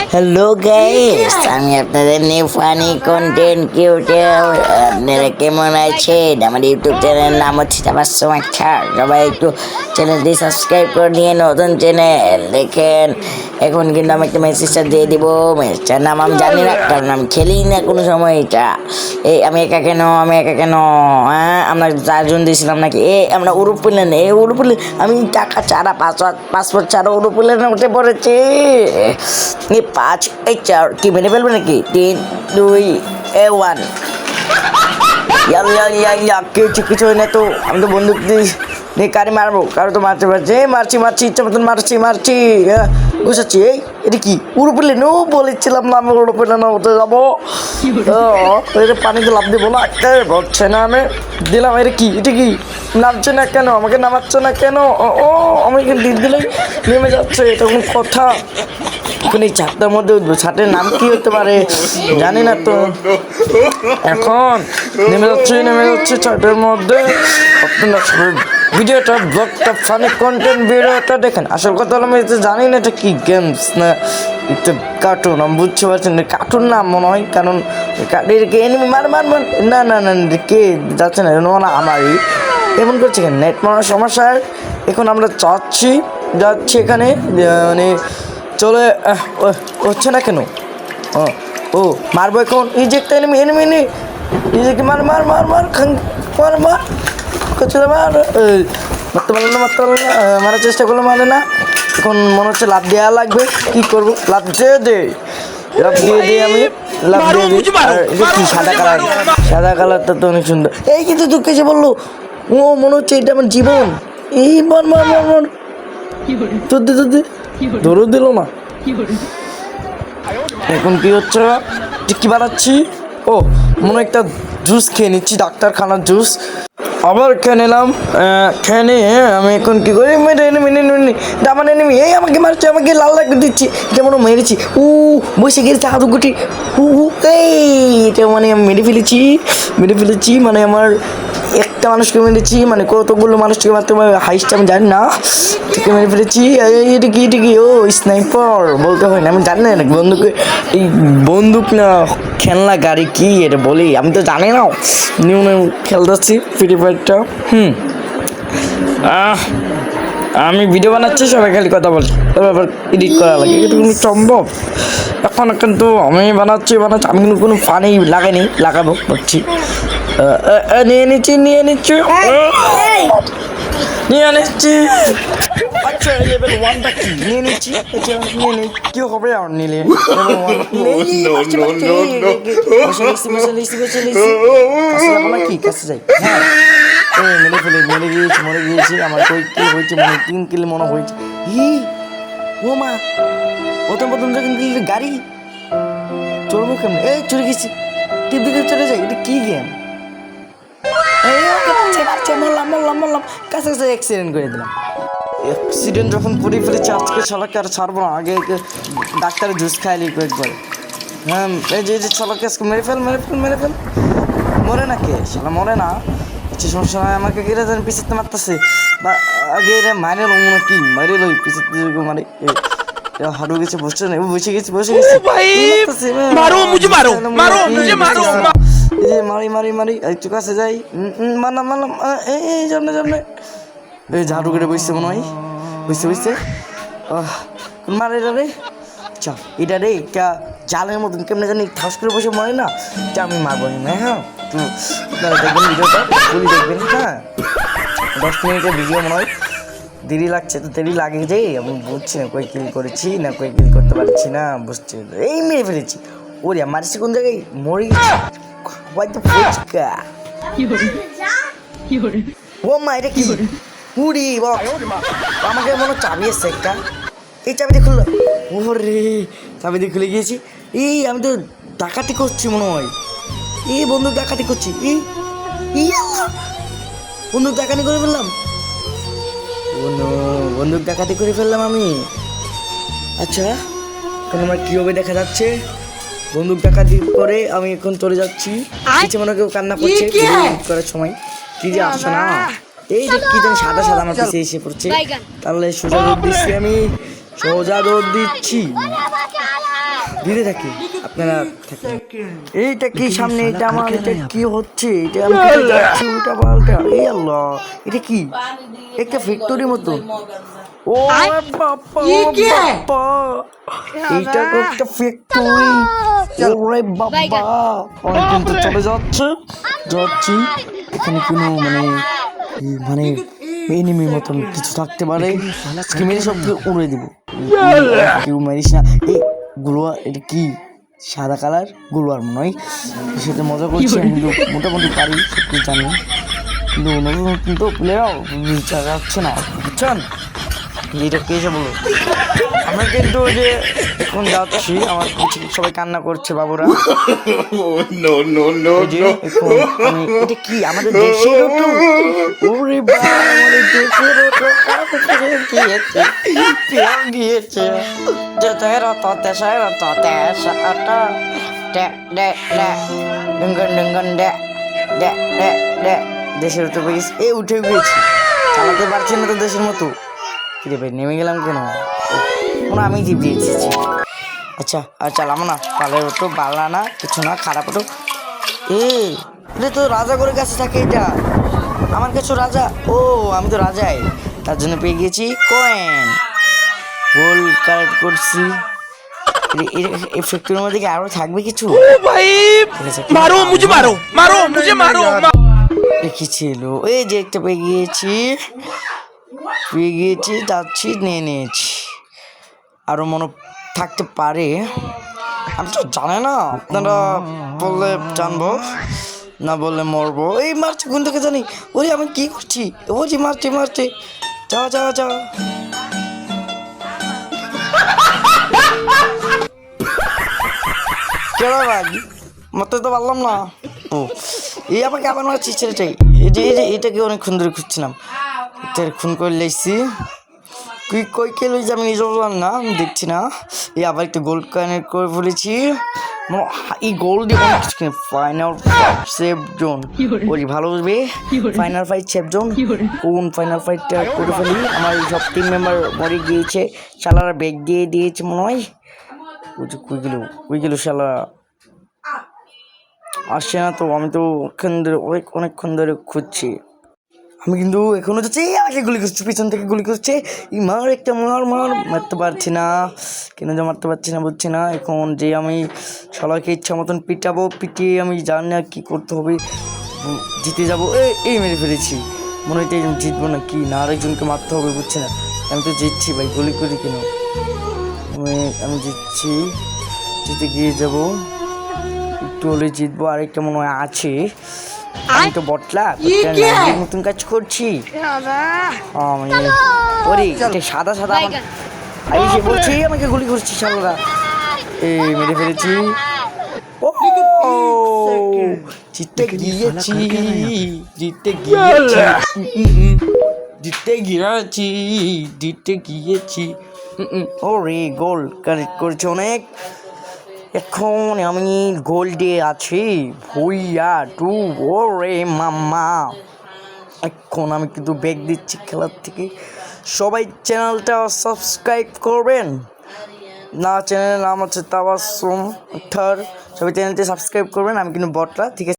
Hello guys, আমি আপনাদের new funny content কিউটের। আপনারা কেমন আছেন? আমার ইউটিউব চ্যানেলের নাম হচ্ছে তাবাসসুম আক্তার। সবাই একটু চ্যানেলটি সাবস্ক্রাইব করে নিয়ে নতুন চ্যানেল দেখেন। এখন কিন্তু আমি একটা মেসেজটা দিয়ে দিব। মেসেজটার নাম আমি জানি না, কারণ আমি খেলি না কোনো সময় এটা। এই আমি একা কেন হ্যাঁ, আমরা 4 জন দিয়েছিলাম নাকি? আমরা উড়ুপ্লেন, উড়ুপ্লেন আমি টাকা ছাড়া পাসপোর্ট ছাড়া উড়ুপ্লেনে উঠে পড়েছি। 5 এই 4 কি মেরে ফেলবে নাকি? 3 2 1 কিছু হয় না তো। আমি তো বন্দুক দিয়ে কারে মারবো, কারো তো মারতে পারছি। মারছি ইচ্ছা মতন মারছি ঘুষাচ্ছি। এটা কি উড়ুপ্লেন? ও বলেছিলাম না আমি উড়ুপ্লেনে উঠে যাবো। এটা পানিতে লাভ দিব না, হচ্ছে না। আমি দিলাম। এটা কি নামছে না কেন? আমাকে নামাচ্ছে না কেন? আমি দিলেই নেমে যাচ্ছে। এটা কোন কথা? এখন এই ছাদটার মধ্যে উঠবো। ছাদের নাম কি হতে পারে জানি না তো। এখন নেমে যাচ্ছে ছাদের মধ্যে। আপনারা ভিডিওটা ব্লগটা ফানি কন্টেন্ট ভিডিওটা দেখেন। আসল কথা হলো আমি জানি না এটা কি গেমস না এটা কার্টুন। আমি বুঝতে পারছি না কার্টুন না মনে হয়, কারণ এনিমি মার না কে যাচ্ছে না আমারই এমন করছে কেন? নেট মারার সমস্যা। এখন আমরা যাচ্ছি এখানে, মানে চলে হচ্ছে না কেন? ও মারবো এখন। এই যে একটা এনিমি এই যে মার করছে মারতে পারলো না মারার চেষ্টা করলো, মানে না। এখন মনে হচ্ছে লাভ দেওয়া লাগবে। কি করবো? লাভ দিয়ে আমি লাভ দিয়ে দিই। এটা কি সাদা কালারটা তো অনেক সুন্দর। এই কিন্তু দুঃখ এসে বললো। ও মনে হচ্ছে এটা আমার জীবন। এই মার ধরো দিল না। এখন কি হচ্ছে? কি বানাচ্ছি? ও মনে একটা জুস খেয়ে নিচ্ছি, ডাক্তারখানার জুস। আবার খেয়ে নিলাম। খেয়ে নিয়ে আমি এখন কি করি? আমার এনিমি এই আমাকে মারছে, আমাকে লাল লাগ দিচ্ছি। যেমন মেরেছি বসে গেছে হাতুগুটি। এটা মানে আমি মেরে ফেলেছি মানে আমার একটা মানুষকে মেরেছি, মানে কতগুলো মানুষকে মারতে হাইস্ট আমি জানি না, থেকে মেরে ফেলেছি। এটা কি ও স্নাইপার বলতে হয় না, আমি জানি না এই বন্দুক না খেলনা গাড়ি কি এটা বলি আমি তো জানি না। নিউ খেলতেছি ফ্রি ফায়ারটা। আমি ভিডিও বানাচ্ছি, সবাই খালি কথা বলছি, আবার এডিট করা লাগে। এটা কোনো সম্ভব? এখন কিন্তু আমি বানাচ্ছি আমি কিন্তু কোনো ফানি লাগাবো ভাবছি। নিয়ে নিচ্ছি আচ্ছা লেভেল 1টা কি নিয়ে নিচ্ছি। কি হবে আর নিলে কাছে যাই। হ্যাঁ মরে গিয়েছি। আমার কই কি হয়েছে? মনে 3 কিলো মনে হয়েছে। ও মা, প্রথম যখন গাড়ি চড়বো কেমন? চড়ে গেছি, টিপ দিকে চলে যাই। এটা কি গেম? মারলাম কাছে অ্যাক্সিডেন্ট করে দিলাম। অ্যাক্সিডেন্ট যখন করে ফেলেছি আজকে ছলাকে আর ছাড়বো না। আগে ডাক্তারের জুস খাইলি কয়েকবার। হ্যাঁ এই যে ছলাকে আজকে মেরে ফেল। মরে না কে? শালা মরে না। কিছু সমস্যা নয়, আমাকে কেটে দেন পিছাতে মারতেছে। বা আগে এটা মারে লো মনে কি মারে লই পিছাতে মানে হারু গেছে বসে গেছি মারি একটু কাছে যাই। মারলাম এই সামনে এই ঝাড়ু কেটে বসছে মনে হয়। বুঝতে মারে রে চা এটা রে একটা জালের মতন কেমনে জানি ঠাস করে বসে মরে না। আমি মারবো না। হ্যাঁ দেখবেন ভিডিওটা দেখবেন। হ্যাঁ 10 মিনিটের ভিডিও মনে হয়। দেরি লাগছে তো দেরি লাগে যে আমি বুঝছি না কই কিল করেছি না কই কিল করতে পারছি না বুঝছি। এই মেরে ফেলেছি। ওরে মারছি কোন জায়গায়? মরে গেছি। ও মা এটা কি? পুরি আমাকে মনে চাবি এসছে একটা। এই চাবি দিয়ে খুললো। ওরে চাবি দিয়ে খুলে গিয়েছি। আমি তো ডাকাতি করছি মনে হয়। বন্দুক ডাকাতি করছি। বন্দুক ডাকাতি করে ফেললাম। বন্দুক ডাকাতি করে ফেললাম আমি। আচ্ছা এখন আমার কীভাবে দেখা যাচ্ছে? বন্দুক ডাকাতি করে আমি এখন চলে যাচ্ছি। কিছু মনে কেউ কান্না করছে করার সময়। কি যে আসছে না, এই যে কি জানি সাদা আমার পিছিয়ে এসে পড়ছে। তাহলে সোজা দৌড় দিচ্ছি। দিতে থাকি, আপনারা থাকেন। এইটা কি সামনে, এটা আমার, এটা কি হচ্ছে, এটা আমি কোথায় যাচ্ছি উল্টা পাল্টা, এই আল্লাহ, এটা কি একটা ফ্যাক্টরি মতো। ও বাবা, বাবা, এইটা তো একটা ফ্যাক্টরি। ওরে বাবা, আমি কিন্তু চলে যাচ্ছি। এখানে কোনো মানে এনিমি মতন কিছু থাকতে পারে, মেরে সব উড়ে দিব। কেউ মারিস না। এই গুলোয়া, এটা কি সাদা কালার গুলোয়ার মনে হয়, সেটা মজা করছি আমি, কিন্তু মোটামুটি পারি, সব কিছু জানি, কিন্তু নতুন নতুন তো প্লেয়ার যাচ্ছে না, বুঝছেন? এটা কে এসে বলো, আমরা কিন্তু ওই যে এখন যাচ্ছি, আমার কিছু সবাই কান্না করছে বাবুরা। এটা কি আমাদের দেশের তো, ওরে বাবা, আমাদের দেশের গিয়েছে দেশের তো গেছি, এ উঠে গিয়েছি, চালাতে পারছি না তো দেশের মতো। কিরে ভাই, নেমে গেলাম কেন? মনে আমি জিপ দিয়েছি। আচ্ছা, আর চালাবো না, পালের ওটো বালা না, কিছু না, খারাপ ওটো। এটা তো রাজা করে কাছে থাকে, এটা আমার কাছে রাজা। ও, আমি তো রাজাই, তার জন্য পেয়ে গেছি কয়েন, গোল কালেক্ট করছি। এই ফ্যাক্টরির মধ্যে কি আরো থাকবে কিছু? কি ছিল? এই যে একটা পেয়ে গিয়েছি, যাচ্ছি, নিয়ে নিয়েছি। আরো মনে থাকতে পারে, আমি তো জানি না, আপনারা বললে জানবো, না বললে মরবো। এই মারছে কোন থেকে জানি, ওরে আমি কি করছি, ওরে মারছে, যা কেন ভাই, মরতে তো পারলাম না। ও, এই আমাকে আবার মারছি ছেলেটাই, এটাকে অনেকক্ষণ ধরে খুঁজছিলাম, খুন করে লেগছি। কই কে লইছি আমি নিজে বললাম না, আমি দেখছি না। এই আবার একটা গোল্ড কানেক্ট করে ফেলেছি, এই গোল্ড দিয়ে অনেক কিছু কিনে। ফাইনাল সেভ জোন, ওই ভালো বুঝবে, ফাইনাল ফাইট সেভ জোন, কোন ফাইনাল ফাইটটা করে ফেলি। আমার সব টিম মেম্বার মরে গিয়েছে, শালারা ব্যাগ দিয়ে দিয়েছে মনে হয়। কই গেল শালা, আসছে না তো। আমি তো অনেকক্ষণ ধরে খুঁজছি, আমি কিন্তু এখনো যাচ্ছি, আগে গুলি করছি, পিছন থেকে গুলি করছে, মার একটা মারতে পারছি না, কেন যে মারতে পারছি না বুঝছি না। এখন যে আমি সবাইকে ইচ্ছা মতন পিটিয়ে আমি জানি না কী করতে হবে, জিতে যাবো। এই মেরে ফেলেছি, মনে হচ্ছে জিতবো না, কি না আরেকজনকে মারতে হবে, বুঝছি না। আমি তো জিতছি ভাই, গুলি করি কেন, আমি জিতে গিয়ে যাবো, একটু হলে জিতবো। আরেকটা মনে হয় আছে, আমি তো বটলা নতুন কাজ করছি। সাদা আমি বলছি, আমাকে গুলি করছি শালারা, এই মেরে ফেলেছি। জিতে গিয়েছি। ওরে গোল কালেক্ট করেছি অনেক। এখন আমি গোল্ডে আছি ভুইয়া 2। ওরে মাম্মা, এখন আমি কিন্তু ব্যাক দিচ্ছি খেলার থেকে। সবাই চ্যানেলটা সাবস্ক্রাইব করবেন, না চ্যানেলের নাম হচ্ছে তাবাসসুম আক্তার, সবাই চ্যানেলটি সাবস্ক্রাইব করবেন। আমি কিন্তু বটলা, ঠিক আছে।